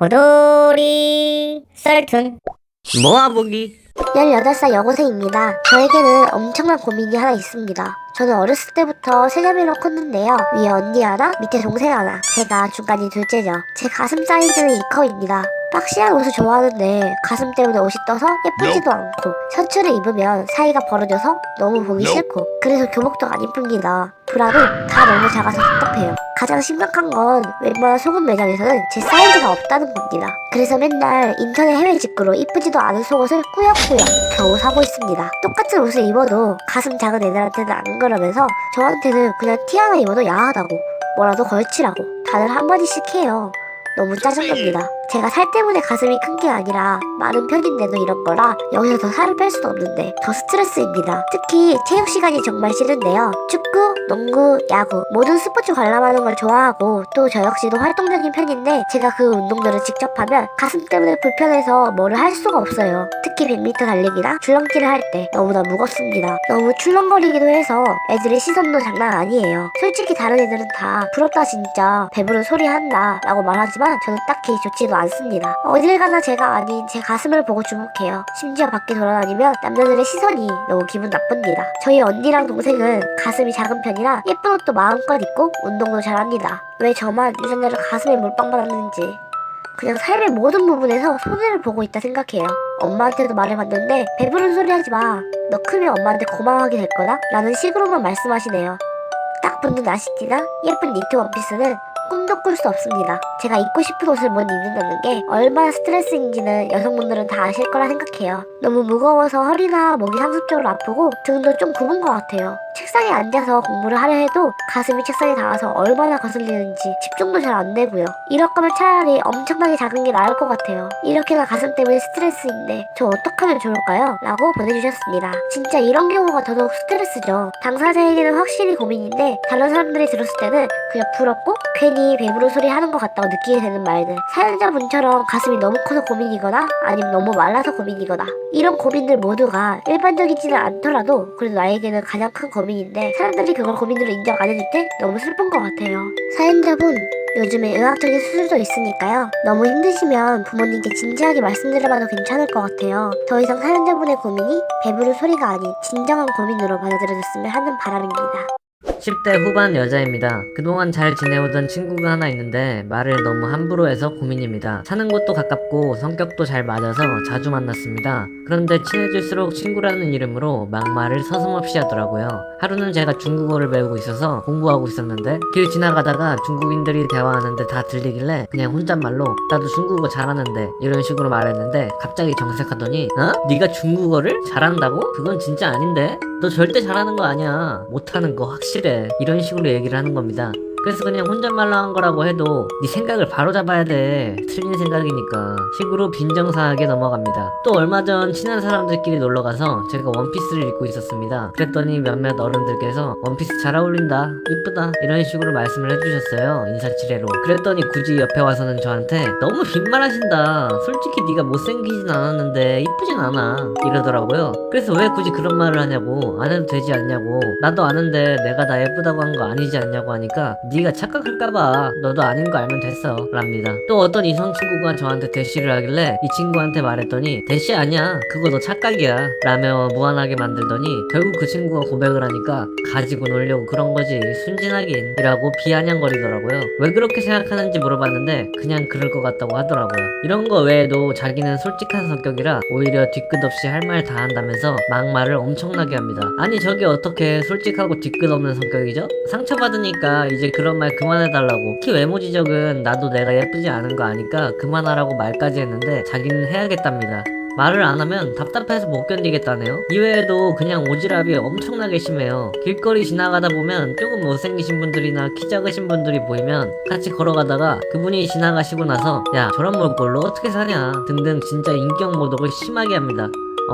호돌이 썰툰 모아보기. 18살 여고생입니다. 저에게는 엄청난 고민이 하나 있습니다. 저는 어렸을 때부터 세자매로 컸는데요. 위에 언니 하나, 밑에 동생 하나. 제가 중간인 둘째죠. 제 가슴 사이즈는 2컵입니다. 박시한 옷을 좋아하는데 가슴 때문에 옷이 떠서 예쁘지도 않고 셔츠를 입으면 사이가 벌어져서 너무 보기 싫고 그래서 교복도 안 입습니다. 브라도 다 너무 작아서 답답해요. 가장 심각한 건 웬만한 속옷 매장에서는 제 사이즈가 없다는 겁니다. 그래서 맨날 인터넷 해외 직구로 이쁘지도 않은 속옷을 꾸역꾸역 겨우 사고 있습니다. 똑같은 옷을 입어도 가슴 작은 애들한테는 안 그러면서 저한테는 그냥 티 하나 입어도 야하다고 뭐라도 걸치라고 다들 한마디씩 해요. 너무 짜증납니다. 제가 살 때문에 가슴이 큰 게 아니라 많은 편인데도 이런 거라 여기서 더 살을 뺄 수도 없는데 더 스트레스입니다. 특히 체육 시간이 정말 싫은데요. 축구, 농구, 야구 모든 스포츠 관람하는 걸 좋아하고 또 저 역시도 활동적인 편인데 제가 그 운동들을 직접 하면 가슴 때문에 불편해서 뭐를 할 수가 없어요. 특히 100m 달리기나 줄넘기를 할 때 너무나 무겁습니다. 너무 출렁거리기도 해서 애들의 시선도 장난 아니에요. 솔직히 다른 애들은 다 부럽다 진짜 배부른 소리 한다 라고 말하지만 저는 딱히 좋지도 않습니다. 어딜 가나 제가 아닌 제 가슴을 보고 주목해요. 심지어 밖에 돌아다니면 남자들의 시선이 너무 기분 나쁩니다. 저희 언니랑 동생은 가슴이 작은 편이라 예쁜 옷도 마음껏 입고 운동도 잘합니다. 왜 저만 유전자를 가슴에 몰빵 받았는지 그냥 삶의 모든 부분에서 손해를 보고 있다 생각해요. 엄마한테도 말해봤는데 배부른 소리 하지 마. 너 크면 엄마한테 고마워하게 될 거다? 라는 식으로만 말씀하시네요. 딱 붙는 나시티나 예쁜 니트 원피스는 꿈도 꿀 수 없습니다. 제가 입고 싶은 옷을 못 입는다는 게 얼마나 스트레스인지는 여성분들은 다 아실 거라 생각해요. 너무 무거워서 허리나 목이 상습적으로 아프고 등도 좀 굽은 것 같아요. 책상에 앉아서 공부를 하려 해도 가슴이 책상에 닿아서 얼마나 거슬리는지 집중도 잘 안 되고요. 이럴 거면 차라리 엄청나게 작은 게 나을 것 같아요. 이렇게나 가슴 때문에 스트레스인데 저 어떡하면 좋을까요? 라고 보내주셨습니다. 진짜 이런 경우가 더더욱 스트레스죠. 당사자에게는 확실히 고민인데 다른 사람들이 들었을 때는 그냥 부럽고 괜히 배부른 소리 하는 것 같다고 느끼게 되는 말들. 사연자분처럼 가슴이 너무 커서 고민이거나 아니면 너무 말라서 고민이거나 이런 고민들 모두가 일반적이지는 않더라도 그래도 나에게는 가장 큰 고민인데 사람들이 그걸 고민으로 인정 안 해줄 때 너무 슬픈 것 같아요. 사연자분 요즘에 의학적인 수술도 있으니까요. 너무 힘드시면 부모님께 진지하게 말씀드려봐도 괜찮을 것 같아요. 더 이상 사연자분의 고민이 배부른 소리가 아닌 진정한 고민으로 받아들여졌으면 하는 바람입니다. 10대 후반 여자입니다. 그동안 잘 지내오던 친구가 하나 있는데 말을 너무 함부로 해서 고민입니다. 사는 곳도 가깝고 성격도 잘 맞아서 자주 만났습니다. 그런데 친해질수록 친구라는 이름으로 막말을 서슴없이 하더라고요. 하루는 제가 중국어를 배우고 있어서 공부하고 있었는데 길 지나가다가 중국인들이 대화하는데 다 들리길래 그냥 혼잣말로 나도 중국어 잘하는데 이런 식으로 말했는데 갑자기 정색하더니 네가 중국어를 잘한다고? 그건 진짜 아닌데? 너 절대 잘하는 거 아니야. 못하는 거 확실해. 이런 식으로 얘기를 하는 겁니다. 그래서 그냥 혼잣말로 한 거라고 해도 네 생각을 바로잡아야 돼. 틀린 생각이니까 식으로 빈정상하게 넘어갑니다. 또 얼마 전 친한 사람들끼리 놀러가서 제가 원피스를 입고 있었습니다. 그랬더니 몇몇 어른들께서 원피스 잘 어울린다, 이쁘다 이런 식으로 말씀을 해주셨어요. 인사치레로. 그랬더니 굳이 옆에 와서는 저한테 너무 빈말하신다. 솔직히 네가 못생기진 않았는데 이쁘진 않아 이러더라고요. 그래서 왜 굳이 그런 말을 하냐고, 안 해도 되지 않냐고, 나도 아는데 내가 나 예쁘다고 한 거 아니지 않냐고 하니까 네가 착각할까봐 너도 아닌 거 알면 됐어 랍니다. 또 어떤 이성 친구가 저한테 대시를 하길래 이 친구한테 말했더니 대시 아니야, 그거 너 착각이야 라며 무안하게 만들더니 결국 그 친구가 고백을 하니까 가지고 놀려고 그런 거지 순진하긴 이라고 비아냥거리더라고요. 왜 그렇게 생각하는지 물어봤는데 그냥 그럴 것 같다고 하더라고요. 이런 거 외에도 자기는 솔직한 성격이라 오히려 뒤끝 없이 할 말 다 한다면서 막말을 엄청나게 합니다. 아니 저게 어떻게 솔직하고 뒤끝 없는 성격이죠? 상처받으니까 이제 그런 말 그만해달라고. 특히 외모 지적은 나도 내가 예쁘지 않은 거 아니까 그만하라고 말까지 했는데 자기는 해야겠답니다. 말을 안 하면 답답해서 못 견디겠다네요. 이외에도 그냥 오지랖이 엄청나게 심해요. 길거리 지나가다 보면 조금 못생기신 분들이나 키 작으신 분들이 보이면 같이 걸어가다가 그분이 지나가시고 나서 야 저런 몰골로 어떻게 사냐 등등 진짜 인격 모독을 심하게 합니다.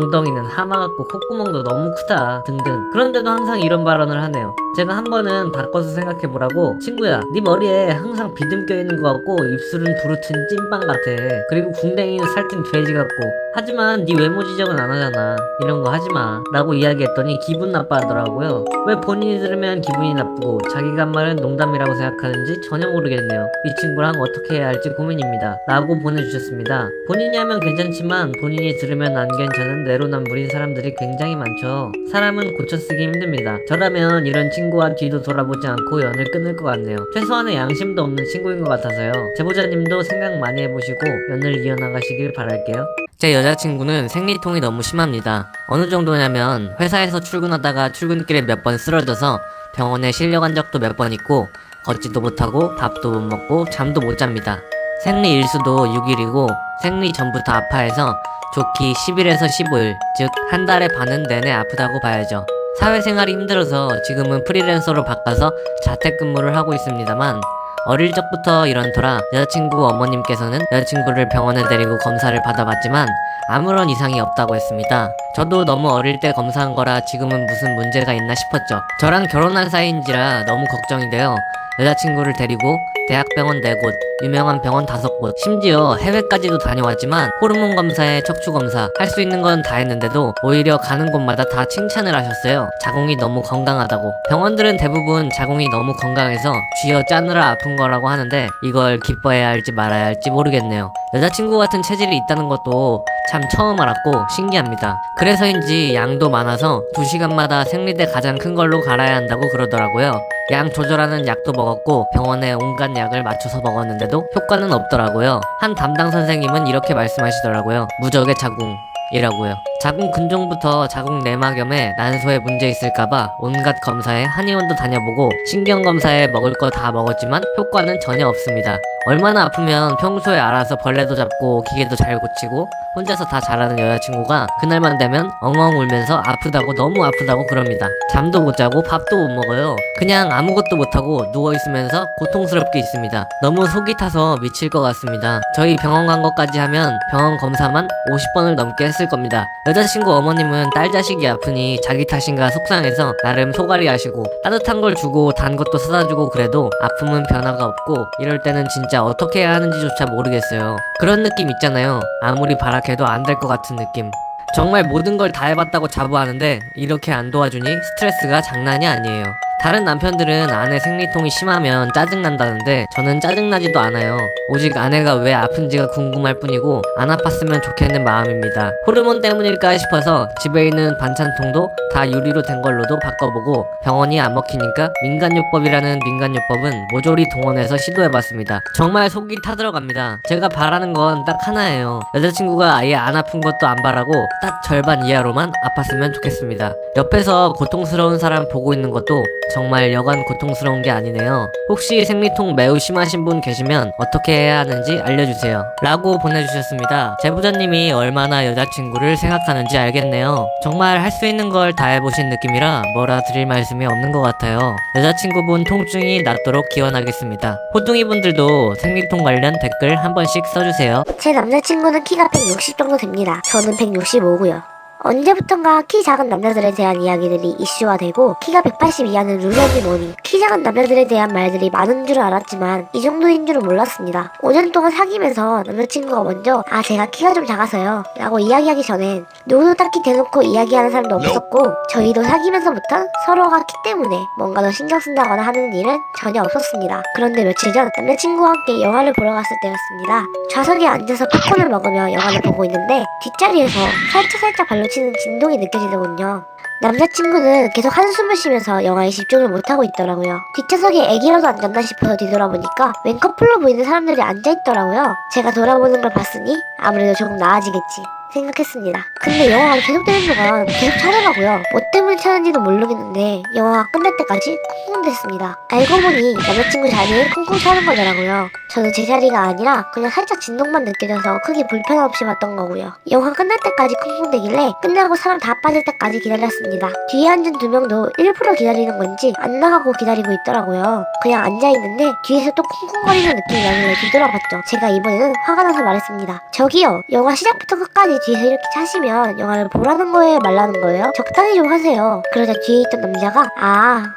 엉덩이는 하마 같고 콧구멍도 너무 크다 등등. 그런데도 항상 이런 발언을 하네요. 제가 한 번은 바꿔서 생각해보라고, 친구야 네 머리에 항상 비듬 껴있는 것 같고 입술은 부르튼 찐빵 같아. 그리고 궁뎅이는 살찐 돼지 같고, 하지만 네 외모 지적은 안 하잖아. 이런 거 하지마 라고 이야기했더니 기분 나빠하더라고요. 왜 본인이 들으면 기분이 나쁘고 자기가 한 말은 농담이라고 생각하는지 전혀 모르겠네요. 이 친구랑 어떻게 해야 할지 고민입니다 라고 보내주셨습니다. 본인이 하면 괜찮지만 본인이 들으면 안 괜찮은 내로남불인 사람들이 굉장히 많죠. 사람은 고쳐쓰기 힘듭니다. 저라면 이런 친구와 뒤도 돌아보지 않고 연을 끊을 것 같네요. 최소한의 양심도 없는 친구인 것 같아서요. 제보자님도 생각 많이 해보시고 연을 이어나가시길 바랄게요. 제 여자친구는 생리통이 너무 심합니다. 어느 정도냐면 회사에서 출근하다가 출근길에 몇 번 쓰러져서 병원에 실려간 적도 몇 번 있고, 걷지도 못하고 밥도 못 먹고 잠도 못 잡니다. 생리 일수도 6일이고 생리 전부터 아파해서 좋기 10일에서 15일, 즉 한 달에 반은 내내 아프다고 봐야죠. 사회생활이 힘들어서 지금은 프리랜서로 바꿔서 자택근무를 하고 있습니다만, 어릴 적부터 이런 터라 여자친구 어머님께서는 여자친구를 병원에 데리고 검사를 받아봤지만 아무런 이상이 없다고 했습니다. 저도 너무 어릴 때 검사한 거라 지금은 무슨 문제가 있나 싶었죠. 저랑 결혼한 사이인지라 너무 걱정이 돼요. 여자친구를 데리고 대학병원 4곳, 유명한 병원 5곳, 심지어 해외까지도 다녀왔지만 호르몬 검사에 척추 검사 할 수 있는 건 다 했는데도 오히려 가는 곳마다 다 칭찬을 하셨어요. 자궁이 너무 건강하다고. 병원들은 대부분 자궁이 너무 건강해서 쥐어 짜느라 아픈 거라고 하는데 이걸 기뻐해야 할지 말아야 할지 모르겠네요. 여자친구 같은 체질이 있다는 것도 참 처음 알았고 신기합니다. 그래서인지 양도 많아서 2시간마다 생리대 가장 큰 걸로 갈아야 한다고 그러더라고요. 양 조절하는 약도 먹었고 병원에 온갖 약을 맞춰서 먹었는데도 효과는 없더라고요. 한 담당 선생님은 이렇게 말씀하시더라고요. 무적의 자궁이라고요. 자궁 근종부터 자궁 내막염에 난소에 문제 있을까봐 온갖 검사에 한의원도 다녀보고 신경검사에 먹을 거 다 먹었지만 효과는 전혀 없습니다. 얼마나 아프면 평소에 알아서 벌레도 잡고 기계도 잘 고치고 혼자서 다 잘하는 여자친구가 그날만 되면 엉엉 울면서 아프다고, 너무 아프다고 그럽니다. 잠도 못 자고 밥도 못 먹어요. 그냥 아무것도 못하고 누워있으면서 고통스럽게 있습니다. 너무 속이 타서 미칠 것 같습니다. 저희 병원 간 것까지 하면 병원 검사만 50번을 넘게 했을 겁니다. 여자친구 어머님은 딸 자식이 아프니 자기 탓인가 속상해서 나름 소갈이 하시고 따뜻한 걸 주고 단 것도 사다 주고 그래도 아픔은 변화가 없고 이럴 때는 진짜 어떻게 해야 하는지조차 모르겠어요. 그런 느낌 있잖아요. 아무리 바락해도 안 될 것 같은 느낌. 정말 모든 걸 다 해봤다고 자부하는데 이렇게 안 도와주니 스트레스가 장난이 아니에요. 다른 남편들은 아내 생리통이 심하면 짜증난다는데 저는 짜증나지도 않아요. 오직 아내가 왜 아픈지가 궁금할 뿐이고 안 아팠으면 좋겠는 마음입니다. 호르몬 때문일까 싶어서 집에 있는 반찬통도 다 유리로 된 걸로도 바꿔보고 병원이 안 먹히니까 민간요법이라는 민간요법은 모조리 동원해서 시도해봤습니다. 정말 속이 타들어갑니다. 제가 바라는 건 딱 하나예요. 여자친구가 아예 안 아픈 것도 안 바라고 딱 절반 이하로만 아팠으면 좋겠습니다. 옆에서 고통스러운 사람 보고 있는 것도 정말 여간 고통스러운 게 아니네요. 혹시 생리통 매우 심하신 분 계시면 어떻게 해야 하는지 알려주세요 라고 보내주셨습니다. 제보자님이 얼마나 여자친구를 생각하는지 알겠네요. 정말 할 수 있는 걸 다 해보신 느낌이라 뭐라 드릴 말씀이 없는 것 같아요. 여자친구분 통증이 낫도록 기원하겠습니다. 호둥이 분들도 생리통 관련 댓글 한 번씩 써주세요. 제 남자친구는 키가 160 정도 됩니다. 저는 165고요. 언제부턴가 키 작은 남자들에 대한 이야기들이 이슈화 되고 키가 180 이하는 룰이지 뭐니 키 작은 남자들에 대한 말들이 많은 줄 알았지만 이 정도인 줄은 몰랐습니다. 5년 동안 사귀면서 남자친구가 먼저 제가 키가 좀 작아서요 라고 이야기하기 전엔 누구도 딱히 대놓고 이야기하는 사람도 없었고 저희도 사귀면서부터 서로가 키 때문에 뭔가 더 신경 쓴다거나 하는 일은 전혀 없었습니다. 그런데 며칠 전 남자친구와 함께 영화를 보러 갔을 때였습니다. 좌석에 앉아서 팝콘을 먹으며 영화를 보고 있는데 뒷자리에서 살짝 발로 치는 진동이 느껴지더군요. 남자친구는 계속 한숨을 쉬면서 영화에 집중을 못하고 있더라고요. 뒷좌석에 애기라도 앉았나 싶어서 뒤돌아보니까 웬 커플로 보이는 사람들이 앉아있더라고요. 제가 돌아보는 걸 봤으니 아무래도 조금 나아지겠지 생각했습니다. 근데 영화가 계속되는 동안 계속 찾아가고요. 뭐 때문에 찾는지도 모르겠는데 영화가 끝날 때까지 쿵쿵댔습니다. 알고 보니 남자친구 자리에 쿵쿵 차는 거더라고요. 저는 제 자리가 아니라 그냥 살짝 진동만 느껴져서 크게 불편 없이 봤던 거고요. 영화 끝날 때까지 쿵쿵대길래 끝나고 사람 다 빠질 때까지 기다렸습니다. 뒤에 앉은 2명도 일부러 기다리는 건지 안 나가고 기다리고 있더라고요. 그냥 앉아있는데 뒤에서 또 쿵쿵거리는 느낌이 나길래 뒤돌아봤죠. 제가 이번에는 화가 나서 말했습니다. 저기요, 영화 시작부터 끝까지 뒤에서 이렇게 차시면 싫으면 영화를 보라는 거예요, 말라는 거예요? 적당히 좀 하세요. 그러자 뒤에 있던 남자가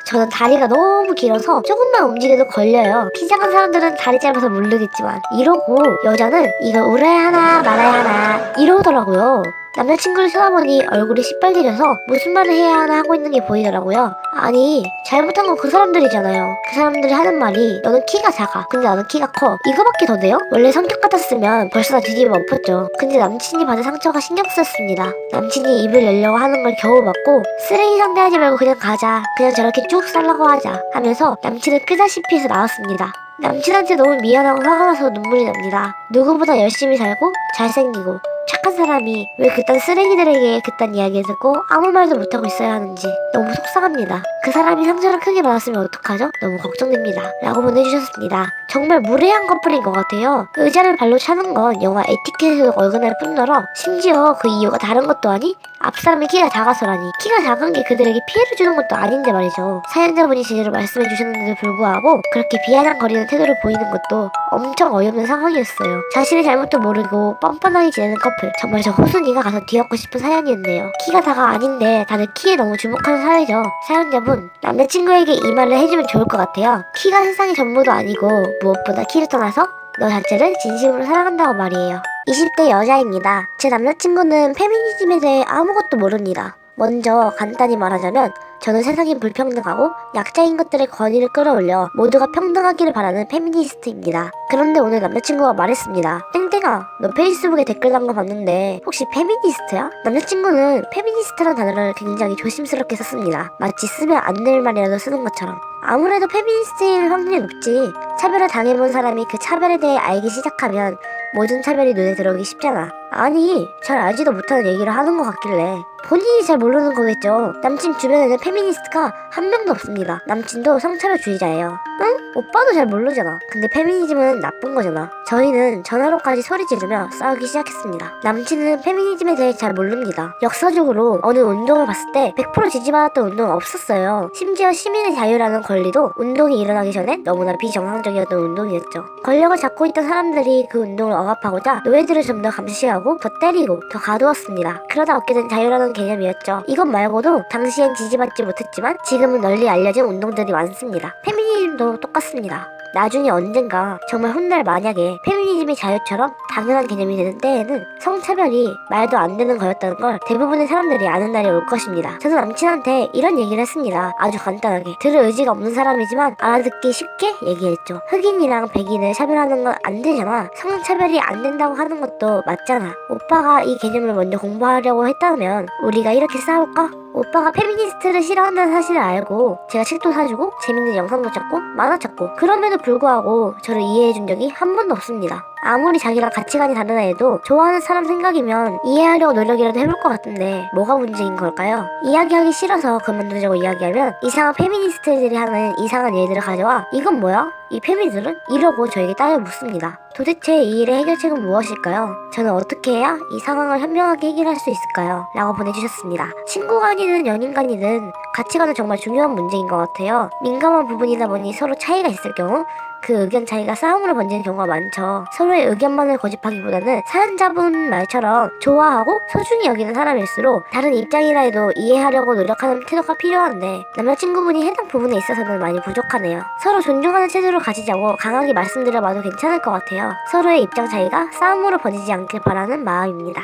저는 다리가 너무 길어서 조금만 움직여도 걸려요. 키 작은 사람들은 다리 짧아서 모르겠지만 이러고 여자는 이걸 울어야 하나 말아야 하나 이러더라고요. 남자친구를 쳐다보니 얼굴이 시빨개져서 무슨 말을 해야 하나 하고 있는 게 보이더라고요. 아니 잘못한 건 그 사람들이잖아요. 그 사람들이 하는 말이 너는 키가 작아 근데 나는 키가 커 이거밖에 더 돼요? 원래 성격 같았으면 벌써 다 뒤집어 엎었죠. 근데 남친이 받은 상처가 신경 쓰였습니다. 남친이 입을 열려고 하는 걸 겨우 막고 쓰레기 상대하지 말고 그냥 가자 그냥 저렇게 쭉 살라고 하자 하면서 남친을 끄다시피 해서 나왔습니다. 남친한테 너무 미안하고 화가 나서 눈물이 납니다. 누구보다 열심히 살고 잘생기고 착한 사람이 왜 그딴 쓰레기들에게 그딴 이야기를 듣고 아무 말도 못하고 있어야 하는지 너무 속상합니다. 그 사람이 상처를 크게 받았으면 어떡하죠? 너무 걱정됩니다. 라고 보내주셨습니다. 정말 무례한 커플인 것 같아요. 의자를 발로 차는 건 영화 에티켓에도 어긋날 뿐더러 심지어 그 이유가 다른 것도 아니 앞사람이 키가 작아서라니. 키가 작은 게 그들에게 피해를 주는 것도 아닌데 말이죠. 사연자분이 제대로 말씀해 주셨는데도 불구하고 그렇게 비아냥거리는 태도를 보이는 것도 엄청 어이없는 상황이었어요. 자신의 잘못도 모르고 뻔뻔하게 지내는 커플. 정말 저 호순이가 가서 뒤엎고 싶은 사연이었네요. 키가 다가 아닌데 다들 키에 너무 주목하는 사회죠. 사연자분, 남자친구에게 이 말을 해주면 좋을 것 같아요. 키가 세상의 전부도 아니고 무엇보다 키를 떠나서 너 자체를 진심으로 사랑한다고 말이에요. 20대 여자입니다. 제 남자친구는 페미니즘에 대해 아무것도 모릅니다. 먼저 간단히 말하자면 저는 세상이 불평등하고 약자인 것들의 권위를 끌어올려 모두가 평등하기를 바라는 페미니스트입니다. 그런데 오늘 남자친구가 말했습니다. 땡땡아, 너 페이스북에 댓글 단 거 봤는데 혹시 페미니스트야? 남자친구는 페미니스트란 단어를 굉장히 조심스럽게 썼습니다. 마치 쓰면 안 될 말이라도 쓰는 것처럼. 아무래도 페미니스트일 확률이 높지. 차별을 당해본 사람이 그 차별에 대해 알기 시작하면 모든 차별이 눈에 들어오기 쉽잖아. 아니, 잘 알지도 못하는 얘기를 하는 것 같길래 본인이 잘 모르는 거겠죠. 남친 주변에는 페미니스트가 한 명도 없습니다. 남친도 성차별주의자예요. 응? 오빠도 잘 모르잖아. 근데 페미니즘은 나쁜 거잖아. 저희는 전화로까지 소리 지르며 싸우기 시작했습니다. 남친은 페미니즘에 대해 잘 모릅니다. 역사적으로 어느 운동을 봤을 때 100% 지지받았던 운동은 없었어요. 심지어 시민의 자유라는 권리도 운동이 일어나기 전에 너무나 비정상적이었던 운동이었죠. 권력을 잡고 있던 사람들이 그 운동을 억압하고자 노예들을 좀 더 감시하고 더 때리고 더 가두었습니다. 그러다 얻게 된 자유라는 개념이었죠. 이것 말고도 당시엔 지지받지 못했지만 지금은 널리 알려진 운동들이 많습니다. 페미니즘도 똑같습니다. 나중에 언젠가 정말 훗날 만약에 페미니즘이 자유처럼 당연한 개념이 되는 때에는 성차별이 말도 안 되는 거였다는 걸 대부분의 사람들이 아는 날이 올 것입니다. 저는 남친한테 이런 얘기를 했습니다. 아주 간단하게. 들을 의지가 없는 사람이지만 알아듣기 쉽게 얘기했죠. 흑인이랑 백인을 차별하는 건 안 되잖아. 성차별이 안 된다고 하는 것도 맞잖아. 오빠가 이 개념을 먼저 공부하려고 했다면 우리가 이렇게 싸울까? 오빠가 페미니스트를 싫어한다는 사실을 알고 제가 책도 사주고 재밌는 영상도 찾고 만화 찾고 그럼에도 불구하고 저를 이해해준 적이 한 번도 없습니다. 아무리 자기랑 가치관이 다른 애도 좋아하는 사람 생각이면 이해하려고 노력이라도 해볼 것 같은데 뭐가 문제인 걸까요? 이야기하기 싫어서 그만두자고 이야기하면 이상한 페미니스트들이 하는 이상한 예들을 가져와 이건 뭐야? 이 페미들은? 이러고 저에게 따져 묻습니다. 도대체 이 일의 해결책은 무엇일까요? 저는 어떻게 해야 이 상황을 현명하게 해결할 수 있을까요? 라고 보내주셨습니다. 친구 간이든 연인 간이든 가치관은 정말 중요한 문제인 것 같아요. 민감한 부분이다 보니 서로 차이가 있을 경우 그 의견 차이가 싸움으로 번지는 경우가 많죠. 서로의 의견만을 고집하기보다는 사연자분 말처럼 좋아하고 소중히 여기는 사람일수록 다른 입장이라 해도 이해하려고 노력하는 태도가 필요한데 남자친구분이 해당 부분에 있어서는 많이 부족하네요. 서로 존중하는 태도를 가지자고 강하게 말씀드려봐도 괜찮을 것 같아요. 서로의 입장 차이가 싸움으로 번지지 않길 바라는 마음입니다.